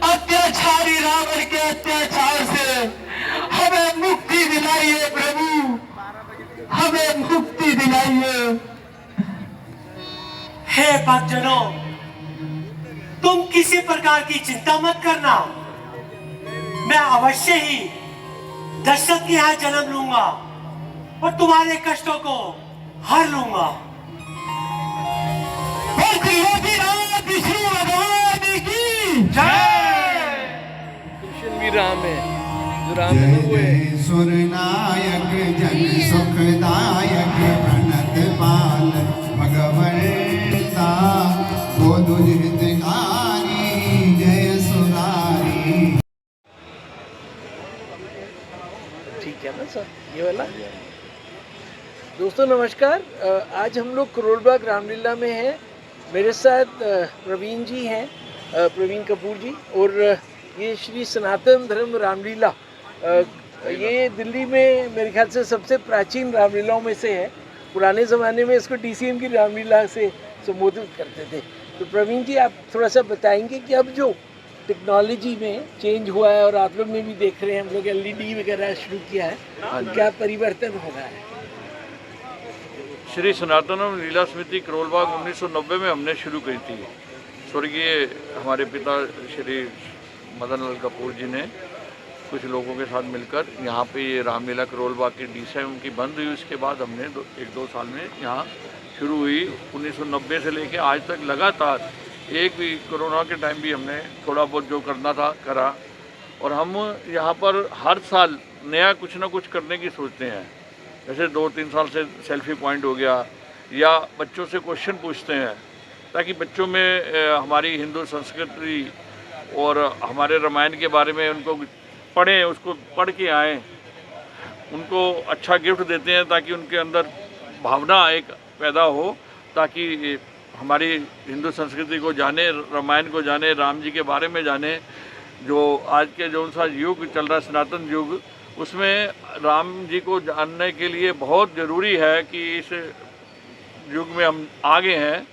अत्याचारी रावण के अत्याचार से हमें मुक्ति दिलाइए प्रभु, हमें मुक्ति दिलाइए। हे भक्तजनों, तुम किसी प्रकार की चिंता मत करना, मैं अवश्य ही दशरथ के यहाँ जन्म लूंगा और तुम्हारे कष्टों को हर लूंगा। राम है जो राम है वो है। सुरनायक जन सुखदायक प्रणत पाल भगवंता वो दुहितकारी जय सुरारी। ठीक है ना सर, ये वाला। दोस्तों नमस्कार, आज हम लोग करोलबाग रामलीला में हैं। मेरे साथ प्रवीण जी हैं, प्रवीण कपूर जी, और ये श्री सनातन धर्म रामलीला, ये दिल्ली में मेरे ख्याल से सबसे प्राचीन रामलीलाओं में से है। पुराने ज़माने में इसको DCM की रामलीला से संबोधित करते थे। तो प्रवीण जी, आप थोड़ा सा बताएंगे कि अब जो टेक्नोलॉजी में चेंज हुआ है और आप लोग ने भी देख रहे हैं, हम लोग LED वगैरह शुरू किया है, तो क्या परिवर्तन हो रहा है? श्री सनातन लीला समिति करोलबाग 1990 में हमने शुरू की थी। स्वर्गीय हमारे पिता श्री मदन लाल कपूर जी ने कुछ लोगों के साथ मिलकर यहाँ पे ये रामलीला करोलबाग की DCM की बंद हुई। उसके बाद हमने एक दो साल में यहाँ शुरू हुई। 1990 से लेके आज तक लगातार, एक भी कोरोना के टाइम भी हमने थोड़ा बहुत जो करना था करा। और हम यहाँ पर हर साल नया कुछ ना कुछ करने की सोचते हैं। जैसे 2-3 साल से सेल्फी पॉइंट हो गया, या बच्चों से क्वेश्चन पूछते हैं ताकि बच्चों में हमारी हिंदू संस्कृति और हमारे रामायण के बारे में उनको पढ़ें, उसको पढ़ के आएँ, उनको अच्छा गिफ्ट देते हैं ताकि उनके अंदर भावना एक पैदा हो, ताकि हमारी हिंदू संस्कृति को जाने, रामायण को जाने, राम जी के बारे में जाने। जो आज के जो सा युग चल रहा है सनातन युग, उसमें राम जी को जानने के लिए बहुत ज़रूरी है कि इस युग में हम आगे हैं।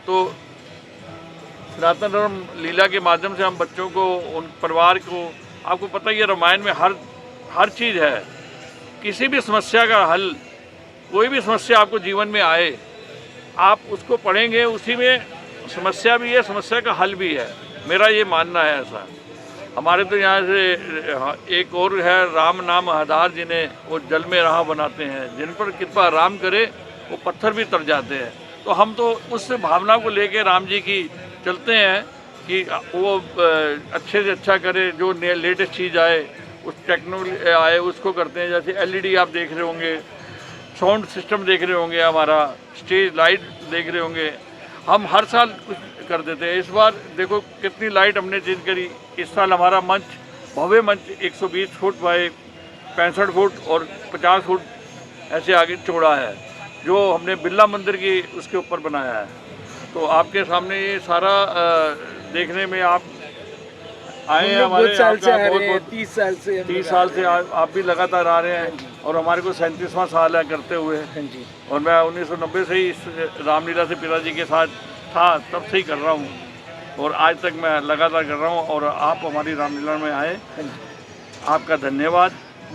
तो सनातन धर्म लीला के माध्यम से हम बच्चों को, उन परिवार को, आपको पता ही है रामायण में हर चीज़ है। किसी भी समस्या का हल, कोई भी समस्या आपको जीवन में आए, आप उसको पढ़ेंगे, उसी में समस्या भी है, समस्या का हल भी है। मेरा ये मानना है ऐसा। हमारे तो यहाँ से एक और है, राम नाम आधार जिन्हें वो जल में राह बनाते हैं, जिन पर कृपा राम करे वो पत्थर भी तर जाते हैं। तो हम तो उस भावना को लेके राम जी की चलते हैं कि वो अच्छे से अच्छा करे, जो लेटेस्ट चीज़ आए, उस टेक्नोलॉजी आए उसको करते हैं। जैसे LED आप देख रहे होंगे, साउंड सिस्टम देख रहे होंगे, हमारा स्टेज लाइट देख रहे होंगे, हम हर साल कुछ कर देते हैं। इस बार देखो कितनी लाइट हमने चेंज करी। इस साल हमारा मंच, भव्य मंच 120 फुट बाय 65 फुट और 50 फुट ऐसे आगे चौड़ा है, जो हमने बिरला मंदिर की उसके ऊपर बनाया है। तो आपके सामने ये सारा देखने में आप आए हैं, हमारे बहुत साल से आ रहे हैं, 30 साल से आप भी लगातार आ रहे हैं, और हमारे को 37वां साल है करते हुए। और मैं 1990 से ही इस रामलीला से पिताजी के साथ था, तब से ही कर रहा हूँ, और आज तक मैं लगातार कर रहा हूँ। और आप हमारी रामलीला में आए, आपका धन्यवाद।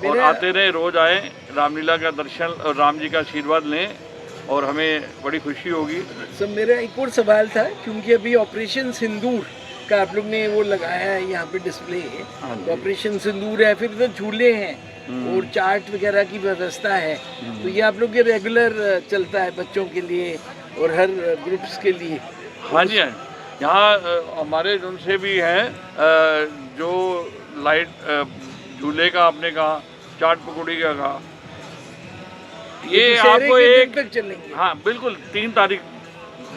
और आते रहे, रोज़ आए, रामलीला का दर्शन और राम जी का आशीर्वाद लें, और हमें बड़ी खुशी होगी। सर मेरा एक और सवाल था, क्योंकि अभी ऑपरेशन सिंदूर का आप लोग ने वो लगाया है यहाँ पे डिस्प्ले, तो ऑपरेशन सिंदूर है, फिर तो झूले हैं और चार्ट वगैरह की व्यवस्था है, तो ये आप लोग के रेगुलर चलता है बच्चों के लिए और हर ग्रुप्स के लिए? हाँ जी, हाँ, यहाँ हमारे उनसे भी हैं जो लाइट झूले का आपने कहा, चाट पकौड़ी का कहा, ये आपको एक तक चलेंगे। हाँ बिल्कुल, 3 तारीख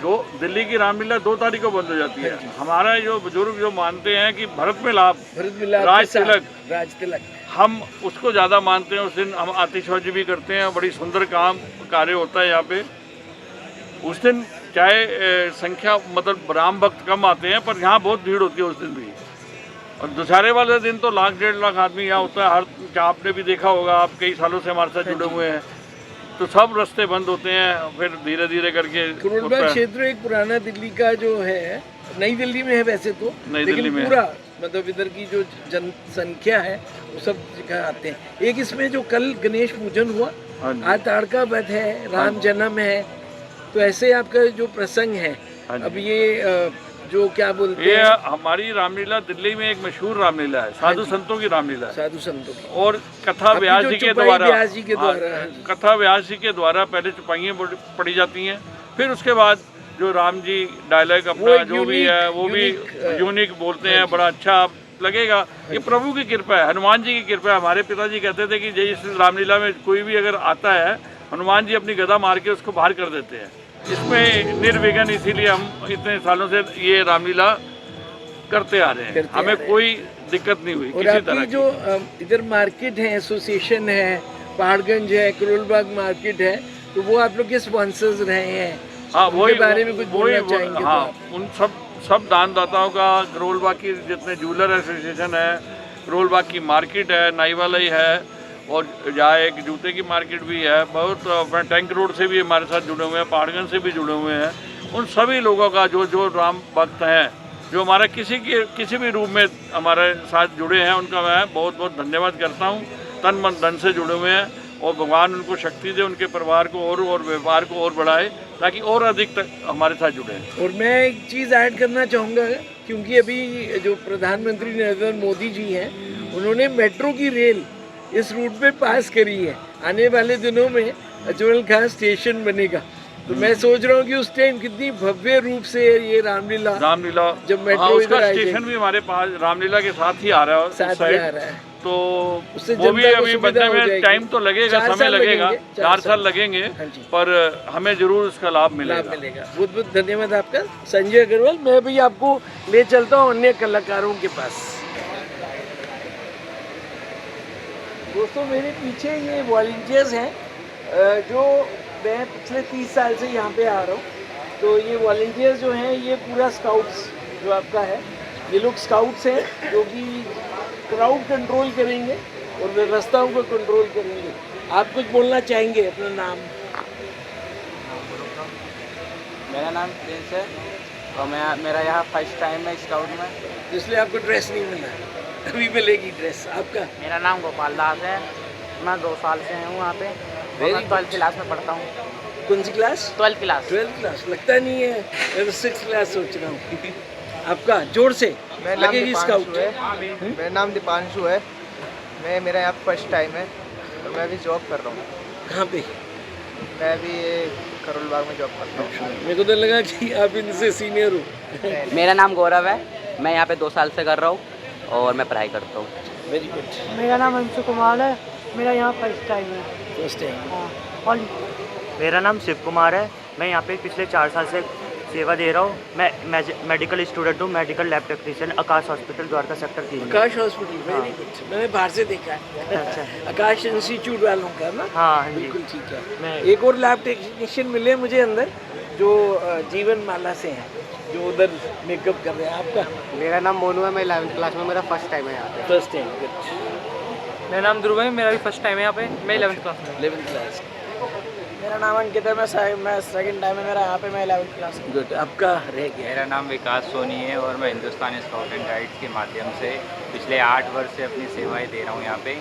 जो दिल्ली की रामलीला 2 तारीख को बंद हो जाती है। हमारा जो बुजुर्ग जो मानते हैं कि भरत मिलाप, राज तिलक, हम उसको ज़्यादा मानते हैं। उस दिन हम आतिशबाजी भी करते हैं, बड़ी सुंदर कार्य होता है यहाँ पे। उस दिन चाहे संख्या मतलब राम भक्त कम आते हैं, पर यहाँ बहुत भीड़ होती है उस दिन भी। और दशहरे वाले दिन तो 1 लाख 1.5 लाख आदमी यहाँ होता है। हर आपने भी देखा होगा, आप कई सालों से हमारे साथ जुड़े हुए हैं, तो सब रास्ते बंद होते हैं, फिर धीरे धीरे करके करोलबाग क्षेत्र एक पुराना दिल्ली का जो है, नई दिल्ली में है वैसे तो, लेकिन पूरा मतलब इधर की जो जनसंख्या है वो सब जगह आते हैं। एक इसमें जो कल गणेश पूजन हुआ, आज ताड़का वध है, राम जन्म है, तो ऐसे आपका जो प्रसंग है अब ये जो क्या बोलते हैं, हमारी रामलीला दिल्ली में एक मशहूर रामलीला है, साधु संतों की रामलीला है। साधु संतों की, और कथा व्यास जी के द्वारा, कथा व्यास जी के द्वारा पहले चौपाइयाँ पढ़ी जाती हैं, फिर उसके बाद जो राम जी डायलॉग अपना जो भी है वो भी यूनिक बोलते हैं, बड़ा अच्छा लगेगा। ये प्रभु की कृपा है, हनुमान जी की कृपा है। हमारे पिताजी कहते थे कि जिस रामलीला में कोई भी अगर आता है, हनुमान जी अपनी गदा मार के उसको बाहर कर देते हैं। इसमें निर्विघ्न, इसीलिए हम इतने सालों से ये रामलीला करते आ रहे हैं, हमें कोई दिक्कत नहीं हुई किसी तरह की। जो इधर मार्केट है, एसोसिएशन है, पहाड़गंज है, करोलबाग मार्केट है, तो वो आप लोग के स्पॉन्सर्स रहे हैं। हाँ, वही बारे में कुछ बोलना चाहेंगे? हाँ, उन सब दानदाताओं का, करोलबाग की जितने जूलर एसोसिएशन है, करोलबाग की मार्केट है, नाईवालाई है, और यहाँ एक जूते की मार्केट भी है, बहुत टैंक रोड से भी हमारे साथ जुड़े हुए हैं, पहाड़गंज से भी जुड़े हुए हैं। उन सभी लोगों का जो राम भक्त हैं, जो हमारा किसी भी रूप में हमारे साथ जुड़े हैं, उनका मैं बहुत बहुत धन्यवाद करता हूँ। तन मन धन से जुड़े हुए हैं, और भगवान उनको शक्ति दे, उनके परिवार को और व्यापार को और बढ़ाए, ताकि और अधिक तक हमारे साथ जुड़े। और मैं एक चीज़ ऐड करना चाहूँगा, क्योंकि अभी जो प्रधानमंत्री नरेंद्र मोदी जी हैं, उन्होंने मेट्रो की रेल इस रूट पे पास करी है। आने वाले दिनों में अजमल खां स्टेशन बनेगा, तो मैं सोच रहा हूँ कि उस टाइम कितनी भव्य रूप से ये रामलीला जब मेट्रो उसका स्टेशन भी हमारे पास रामलीला के साथ ही आ रहा है, तो उससे वो भी अभी बनने में टाइम तो लगेगा, समय लगेगा, 4 साल लगेंगे, पर हमें जरूर उसका लाभ मिलेगा। बहुत बहुत धन्यवाद आपका संजय अग्रवाल। मैं भी आपको ले चलता हूँ अन्य कलाकारों के पास। दोस्तों, मेरे पीछे ये वॉलंटियर्स हैं जो मैं पिछले 30 साल से यहाँ पे आ रहा हूँ। तो ये वॉलंटियर्स जो हैं, ये पूरा स्काउट्स जो आपका है, ये लोग स्काउट्स हैं जो कि क्राउड कंट्रोल करेंगे और व्यवस्थाओं को कंट्रोल करेंगे। आप कुछ बोलना चाहेंगे? अपना नाम? मेरा नाम प्रिंस है और मेरा यहाँ फर्स्ट टाइम है स्काउट में, इसलिए आपको ड्रेस नहीं मिला, अभी मिलेगी ड्रेस। आपका? मेरा नाम गोपाल दास है, मैं 2 साल से हूँ यहाँ पे, मैं 12th क्लास में पढ़ता हूँ। कौन सी class? 12th class. 12th class लगता नहीं है, मैं 6th क्लास सोच रहा हूँ। आपका जोर से लगेगी स्काउट? मेरा नाम दीपांशु है, मेरा यहाँ फर्स्ट टाइम है और मैं अभी जॉब कर रहा हूँ। कहाँ पे? मैं अभी करोलबाग में जॉब करता हूँ। मेरे को तो लगा कि आप इनसे सीनियर हो। मेरा नाम गौरव है, मैं यहाँ पे 2 साल से कर रहा हूँ और मैं पढ़ाई करता हूँ। Very good. मेरा नाम अंशु कुमार है, मेरा यहाँ फर्स्ट टाइम है। First time. हाँ। और मेरा नाम शिव कुमार है, मैं यहाँ पे पिछले 4 साल से सेवा दे रहा हूँ। मैं मेडिकल स्टूडेंट हूँ, मेडिकल लैब टेक्नीशियन, आकाश हॉस्पिटल द्वारका सेक्टर 3। आकाश हॉस्पिटल, वेरी गुड। मैंने बाहर से देखा है। अच्छा। आकाश इंस्टीट्यूट वालों का ना? हाँ जी, बिल्कुल ठीक है। एक और लैब टेक्नीशियन मिले मुझे अंदर जो जीवन माला से हैं, जो उधर मेकअप कर रहे हैं। आपका? मेरा नाम मोनू है, मैं 11th क्लास में, मेरा फर्स्ट टाइम है यहाँ पे। First time, good. मेरा नाम ध्रुव है, मेरा भी फर्स्ट टाइम है यहाँ पे, मैं 11th क्लास में। 11th class. मेरा नाम अंकित है, मैं सेकंड टाइम है मेरा यहाँ पे, मैं 11th क्लास में। गुड। आपका रह गया? मेरा नाम विकास सोनी है और मैं हिंदुस्तानी स्काउट एंड गाइड्स के माध्यम से पिछले 8 वर्ष से अपनी सेवाएं दे रहा हूँ यहाँ पे,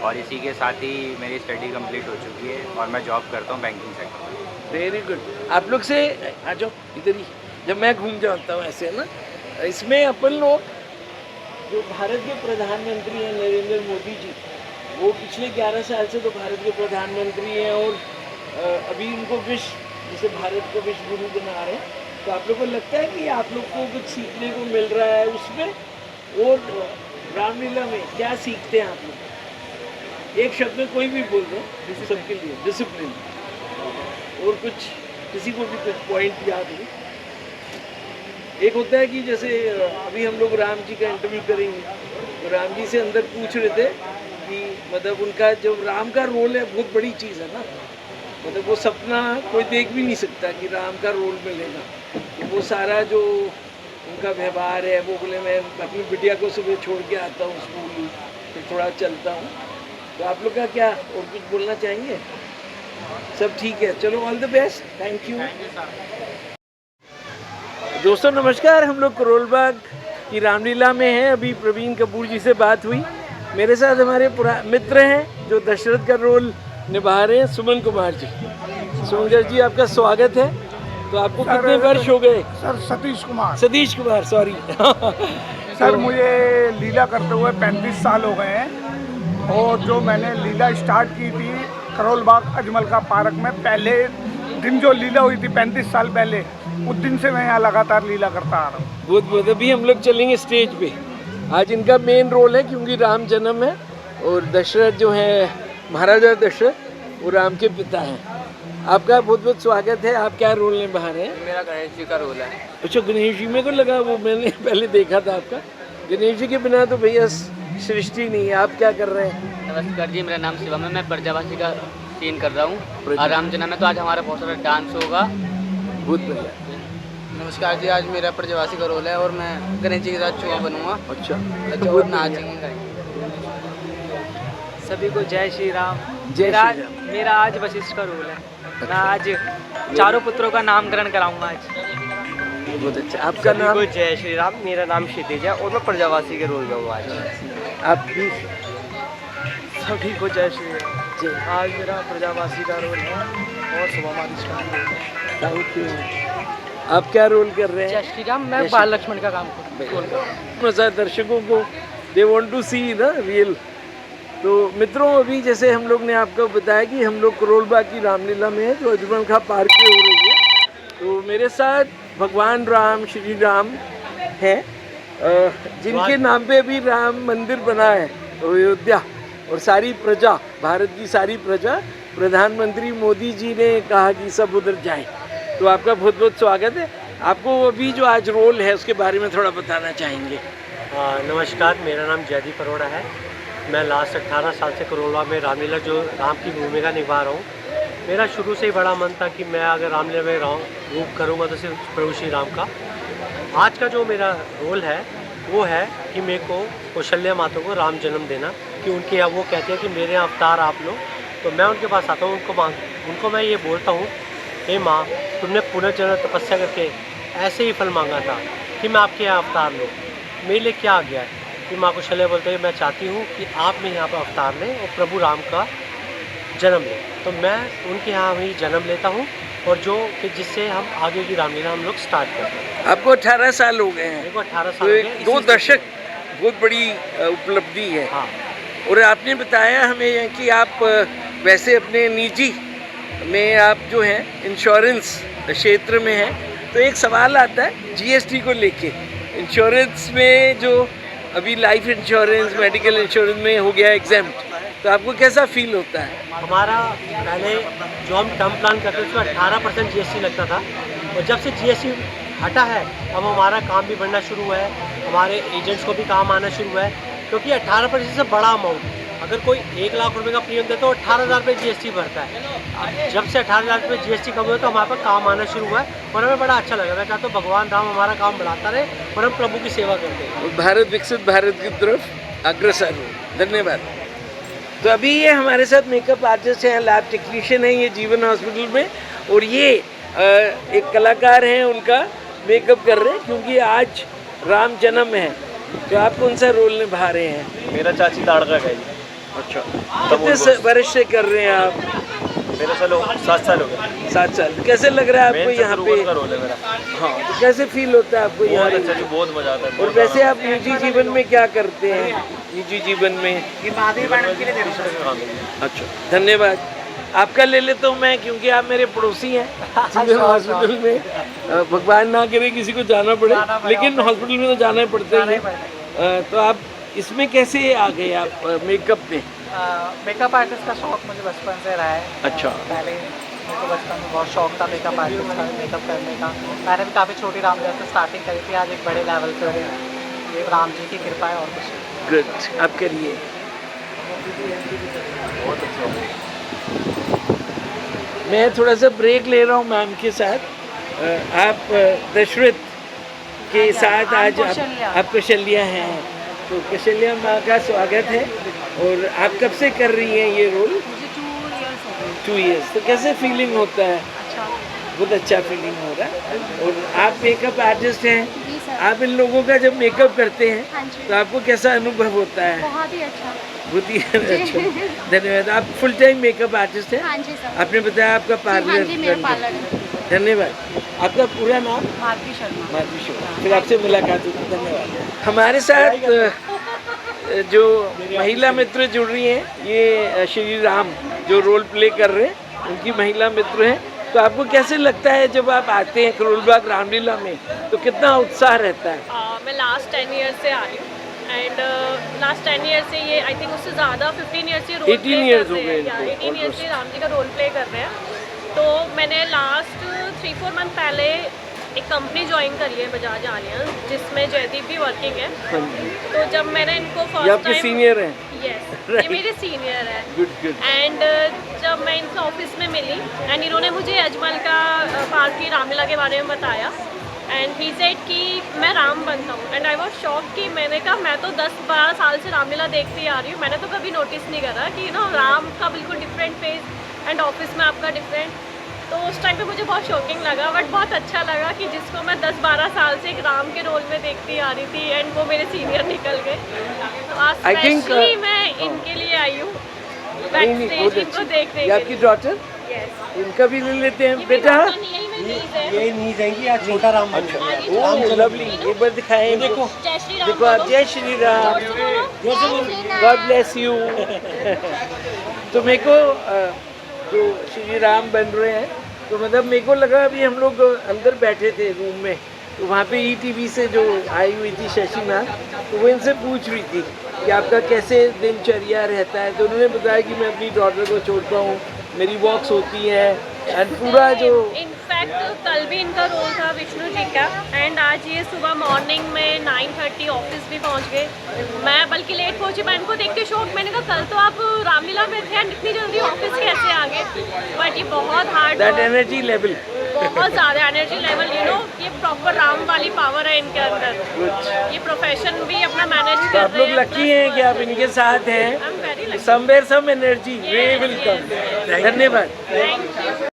और इसी के साथ ही मेरी स्टडी कंप्लीट हो चुकी है और मैं जॉब करता हूँ बैंकिंग सेक्टर में। Very good. आप लोग से आ जाओ इधर ही, जब मैं घूम जाता हूँ ऐसे ना। इसमें अपन लोग जो भारत के प्रधानमंत्री हैं नरेंद्र मोदी जी, वो पिछले 11 साल से तो भारत के प्रधानमंत्री हैं और अभी उनको विश्व, जैसे भारत को विश्व गुरु बना रहे हैं। तो आप लोग को लगता है कि आप लोग को कुछ सीखने को मिल रहा है उसमें? और रामलीला में क्या सीखते हैं आप लोग? एक शब्द में कोई भी बोल दो सबके लिए। डिसिप्लिन। और कुछ किसी को भी कुछ पॉइंट याद हो? एक होता है कि जैसे अभी हम लोग राम जी का इंटरव्यू करेंगे, तो राम जी से अंदर पूछ रहे थे कि मतलब उनका जो राम का रोल है बहुत बड़ी चीज़ है ना, मतलब वो सपना कोई देख भी नहीं सकता कि राम का रोल मिलेगा। तो वो सारा जो उनका व्यवहार है, वो बोले मैं अपनी बिटिया को सुबह छोड़ के आता हूँ स्कूल, फिर थोड़ा चलता हूँ। तो आप लोग का क्या और कुछ बोलना चाहेंगे? सब ठीक है, चलो all the best, thank you. दोस्तों नमस्कार, हम लोग करोल बाग की रामलीला में हैं। अभी प्रवीण कपूर जी से बात हुई। मेरे साथ हमारे मित्र हैं जो दशरथ का रोल निभा रहे हैं, सुमन कुमार जी। सुमन जी आपका स्वागत है। तो आपको कितने वर्ष हो गए? Sir Satish Kumar sorry. Sir मुझे लीला करते हुए 35 साल हो गए हैं, और जो मैंने लीला स्टार्ट की थी करोल बाग अजमल का पार्क में, पहले दिन जो लीला हुई थी 35 साल पहले, उस दिन से मैं यहाँ लगातार लीला करता आ रहा हूँ। बहुत बहुत। अभी हम लोग चलेंगे स्टेज पे। आज इनका मेन रोल है क्योंकि राम जन्म है, और दशरथ जो है महाराजा दशरथ वो राम के पिता हैं। आपका बहुत बहुत स्वागत है। आप क्या रोल निभा रहे हैं? मेरा गणेश जी का रोल है। अच्छा, गणेश जी मेरे को लगा, वो मैंने पहले देखा था आपका। गणेश जी के बिना तो भैया सृष्टि नहीं है। आप क्या कर रहे हैं? नमस्कार जी, मेरा नाम शिवम है। मैं प्रजावासी का सीन कर रहा हूँ और राम जन्म है, तो आज हमारा बहुत सारा डांस होगा। बहुत बढ़िया। नमस्कार जी, आज मेरा प्रजावासी का रोल है और मैं गणेश जी के साथ चूहा बनूंगा। अच्छा, और नाचेंगे। सभी को जय श्री राम। जय श्री राम। मेरा आज वशिष्ठ का रोल है। मैं आज चारों पुत्रों का नामकरण कराऊंगा आज। बहुत अच्छा। आपका नाम? जय श्री राम। मेरा नाम क्षितिज है और मैं प्रजावासी के रोल में हूँ आज। आप भी? सभी को जय श्री राम। आज मेरा प्रजावासी का रोल है और शुभम का रोल है। Thank you. आप क्या रोल कर रहे हैं? जय श्री राम। मैं बाल लक्ष्मण का काम कर रहा हूँ। दर्शकों को दे वांट टू सी ना रियल। तो मित्रों, अभी जैसे हम लोग ने आपको बताया कि हम लोग करोल बाग की रामलीला में है जो अजमल खां पार्क में हो रही है। तो मेरे साथ भगवान राम, श्री राम हैं, जिनके नाम पे अभी राम मंदिर बना है अयोध्या, और सारी प्रजा, भारत की सारी प्रजा, प्रधानमंत्री मोदी जी ने कहा कि सब उधर जाएं। तो आपका बहुत बहुत स्वागत है। आपको अभी जो आज रोल है उसके बारे में थोड़ा बताना चाहेंगे? नमस्कार, मेरा नाम जयदीप अरोड़ा है। मैं लास्ट 18 साल से करोल बाग में रामलीला जो राम की भूमिका निभा रहा हूँ। मेरा शुरू से ही बड़ा मन था कि मैं अगर रामलीला में रूप करूँगा तो सिर्फ प्रभु श्री राम का। आज का जो मेरा रोल है वो है कि मेरे को कौशल्या माता को राम जन्म देना, कि उनके यहाँ वो कहते हैं कि मेरे यहाँ अवतार आप लो। तो मैं उनके पास आता हूँ, उनको मैं ये बोलता हूँ, हे माँ, तुमने पुनर्जन्म तपस्या करके ऐसे ही फल मांगा था कि मैं आपके यहाँ अवतार लूँ, मेरे लिए क्या आ गया है? कि माँ कौशल्या बोलते हैं मैं चाहती हूँ कि आप में यहाँ पर अवतार लें और प्रभु राम का जन्म लें। तो मैं उनके यहाँ ही जन्म लेता हूँ, और जो कि जिससे हम आगे की रामलीला हम लोग स्टार्ट करते हैं। आपको 18 साल हो गए हैं? मेरे को 18 साल हो गए। 2 दशक बहुत बड़ी उपलब्धि है। हाँ। और आपने बताया हमें कि आप वैसे अपने निजी में आप जो हैं इंश्योरेंस क्षेत्र में हैं। तो एक सवाल आता है जीएसटी को लेके। इंश्योरेंस में जो अभी लाइफ इंश्योरेंस, मेडिकल इंश्योरेंस में हो गया एग्जाम्प्ट, तो आपको कैसा फील होता है? हमारा पहले जो हम टर्म प्लान करते थे उसमें 18% जीएसटी लगता था, और जब से जीएसटी हटा है अब हमारा काम भी बढ़ना शुरू हुआ है, हमारे एजेंट्स को भी काम आना शुरू हुआ है, क्योंकि 18% से बड़ा अमाउंट, अगर कोई 1 लाख रुपए का प्रीमियम देता है तो 18,000 रुपये जीएसटी भरता है। जब से 18,000 रुपये जीएसटी कम हुआ तो हमारे पास काम आना शुरू हुआ है, और हमें बड़ा अच्छा लगा। मैं चाहता हूँ भगवान राम हमारा काम बढ़ाता रहे और हम प्रभु की सेवा करते हैं। भारत विकसित भारत की तरफ अग्रसर हो। धन्यवाद। तो अभी ये हमारे साथ मेकअप आर्टिस्ट हैं, लैब टेक्नीशियन हैं ये जीवन हॉस्पिटल में, और ये एक कलाकार हैं, उनका मेकअप कर रहे हैं क्योंकि आज राम जन्म है। तो आप कौन सा रोल निभा रहे हैं? मेरा चाची ताड़का का जी। अच्छा, कितने वर्ष से कर रहे हैं आप? मेरे 7 साल हो गए। 7 साल। कैसे लग रहा है आपको यहाँ पे? का रोल है मेरा। हाँ, तो कैसे फील होता है आपको यहाँ? अच्छा जी, बहुत मजा आता है। और वैसे आप निजी जीवन में क्या करते हैं? निजी जीवन में? अच्छा, धन्यवाद। आपका ले लेता हूँ मैं, क्योंकि आप मेरे पड़ोसी हैं। जीवन हॉस्पिटल में भगवान ना करे किसी को जाना पड़े, लेकिन हॉस्पिटल में तो जाना ही पड़ता ही है। तो आप इसमें कैसे आ गए आप मेकअप में? मेकअप आर्टिस्ट का शौक मुझे बचपन से रहा है। अच्छा। पहले मेरे को बचपन में बहुत शौक था मेकअप आर्टिस्ट का, मेकअप करने का। मैंने भी काफ़ी छोटी रामलीला से स्टार्टिंग करी थी, आज एक बड़े लेवल पे हुई। ये राम जी की कृपा है और कुछ। गुड। आप करिए। मैं थोड़ा सा ब्रेक ले रहा हूँ मैम के साथ। आप दशरथ के साथ आज आप कौशल्या हैं, तो कौशल्या माँ का स्वागत है। और आप कब से कर रही हैं ये रोल? मुझे 2 इयर्स हो गए। 2 इयर्स। तो कैसे फीलिंग होता है? अच्छा, बहुत अच्छा फीलिंग हो रहा है। और आप मेकअप आर्टिस्ट हैं, जी सर। आप इन लोगों का जब मेकअप करते हैं हाँ जी। तो आपको कैसा अनुभव होता है? बहुत ही अच्छा। बहुत ही अच्छा। धन्यवाद। आप फुल टाइम मेकअप आर्टिस्ट हैं? हाँ जी सर। आपने बताया आपका पार्लर। हाँ जी, मेरा पार्लर है। धन्यवाद। आपका पूरा नाम? माधवी शर्मा। माधवी शर्मा। फिर आपसे मुलाकात होगी। धन्यवाद। हमारे साथ जो महिला मित्र जुड़ रही हैं, ये श्री राम जो रोल प्ले कर रहे हैं, उनकी महिला मित्र हैं। तो आपको कैसे लगता है जब आप आते हैं करोलबाग रामलीला में, तो कितना उत्साह रहता है? मैं लास्ट 10 ईयर्स से आ रही हूँ एंड लास्ट 10 ईयर्स से ये आई थिंक उससे ज़्यादा 15 ईयर्स से रोल 18 ईयर्स हो गए 18 ईयर्स से राम जी का रोल प्ले कर रहे हैं। तो मैंने लास्ट 3-4 मंथ पहले एक कंपनी ज्वाइन करी है, बजाज आलियंस, जिसमें जयदीप भी वर्किंग है। तो जब मैंने इनको ये फर्स्ट आपके सीनियर हैं? यस, ये मेरे सीनियर है। Good good. एंड जब मैं इनसे ऑफिस में मिली एंड इन्होंने मुझे अजमल का पार्क की रामलीला के बारे में बताया एंड ही सेड कि मैं राम बनता हूँ एंड आई वाज शॉक कि मैंने कहा मैं तो 10-12 साल से रामलीला देखती आ रही हूँ, मैंने तो कभी नोटिस नहीं करा कि राम का बिल्कुल डिफरेंट फेस एंड ऑफिस में आपका डिफरेंट। तो उस टाइम पे मुझे बहुत शॉकिंग लगा, बट बहुत अच्छा लगा कि जिसको मैं 10-12 साल से एक राम के रोल में देखती आ रही थी एंड वो मेरे सीनियर निकल गए। तो आज स्पेशली मैं इनके लिए आई हूँ, बैक स्टेज इनको देखने के लिए। आपकी डॉटर? यस। इनका भी ले लेते हैं बेटा। यही नहीं जाएंगी, आज छोटा राम बन गया। ओह लवली। एक बार दिखाएं इनको। जय श्री राम। देखो आप, जय Shri Ram. God bless you. तो मेरे को जो श्री राम बन रहे हैं, तो मतलब मेरे को लगा अभी हम लोग अंदर बैठे थे रूम में, तो वहाँ पे ETV से जो आई हुई थी शशि मैम, तो वो इनसे पूछ रही थी कि आपका कैसे दिनचर्या रहता है। तो उन्होंने बताया कि मैं अपनी डॉटर को छोड़ता हूँ, मेरी वॉक्स होती हैं एंड पूरा जो इनफैक्ट कल भी इनका रोल था विष्णु जी का एंड आज ये सुबह मॉर्निंग में 9:30 ऑफिस भी पहुंच गए। मैं बल्कि लेट पहुंची, मैं इनको देख के शौक, मैंने कहा कल तो आप रामलीला में थे एंड इतनी जल्दी ऑफिस कैसे आ गए। बट ये बहुत हार्ड, दैट एनर्जी लेवल, बहुत ज़्यादा एनर्जी लेवल, ये प्रॉपर राम वाली पावर है इनके अंदर। ये प्रोफेशन भी अपना मैनेज कर रहे हैं। आप लोग लकी हैं कि आप इनके साथ हैं। Somewhere some energy we will come. धन्यवाद। Thank you.